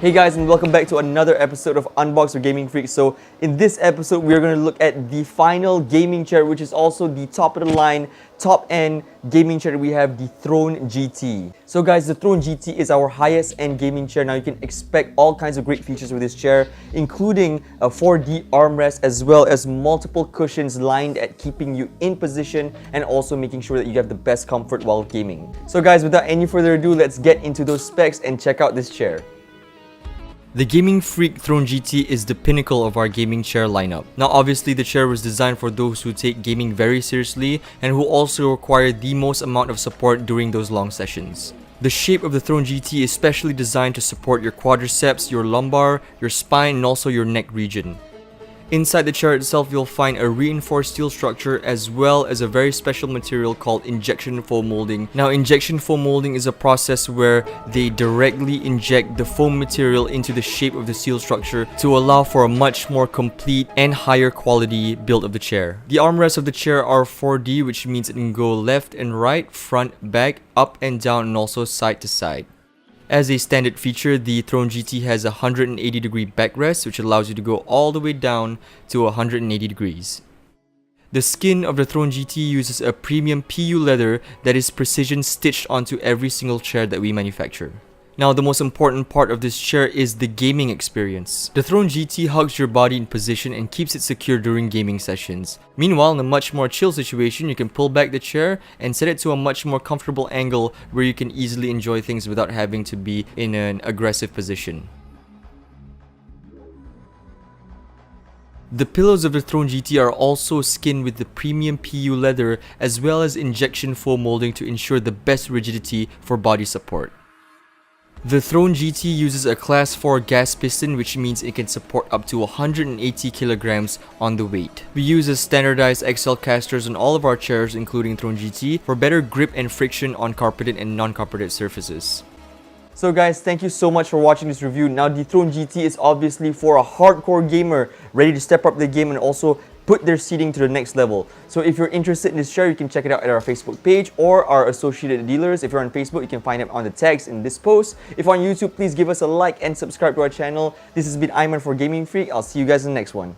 Hey guys, and welcome back to another episode of Unboxed with Gaming Freak. So in this episode, we're going to look at the final gaming chair, which is also the top of the line, top end gaming chair. We have the Throne GT. So guys, the Throne GT is our highest end gaming chair. Now you can expect all kinds of great features with this chair, including a 4D armrest, as well as multiple cushions lined at keeping you in position and also making sure that you have the best comfort while gaming. So guys, without any further ado, let's get into those specs and check out this chair. The Gaming Freak Throne GT is the pinnacle of our gaming chair lineup. Now obviously the chair was designed for those who take gaming very seriously and who also require the most amount of support during those long sessions. The shape of the Throne GT is specially designed to support your quadriceps, your lumbar, your spine, and also your neck region. Inside the chair itself, you'll find a reinforced steel structure as well as a very special material called injection foam molding. Now, injection foam molding is a process where they directly inject the foam material into the shape of the steel structure to allow for a much more complete and higher quality build of the chair. The armrests of the chair are 4D, which means it can go left and right, front, back, up and down, and also side to side. As a standard feature, the Throne GT has a 180-degree backrest, which allows you to go all the way down to 180 degrees. The skin of the Throne GT uses a premium PU leather that is precision stitched onto every single chair that we manufacture. Now, the most important part of this chair is the gaming experience. The Throne GT hugs your body in position and keeps it secure during gaming sessions. Meanwhile, in a much more chill situation, you can pull back the chair and set it to a much more comfortable angle where you can easily enjoy things without having to be in an aggressive position. The pillows of the Throne GT are also skinned with the premium PU leather as well as injection foam molding to ensure the best rigidity for body support. The Throne GT uses a Class 4 gas piston, which means it can support up to 180 kilograms on the weight. We use a standardized XL casters on all of our chairs, including Throne GT, for better grip and friction on carpeted and non-carpeted surfaces. So guys, thank you so much for watching this review. Now, the Throne GT is obviously for a hardcore gamer ready to step up the game and also put their seating to the next level. So if you're interested in this chair, you can check it out at our Facebook page or our associated dealers. If you're on Facebook, you can find them on the tags in this post. If you're on YouTube, please give us a like and subscribe to our channel. This has been Ayman for Gaming Freak. I'll see you guys in the next one.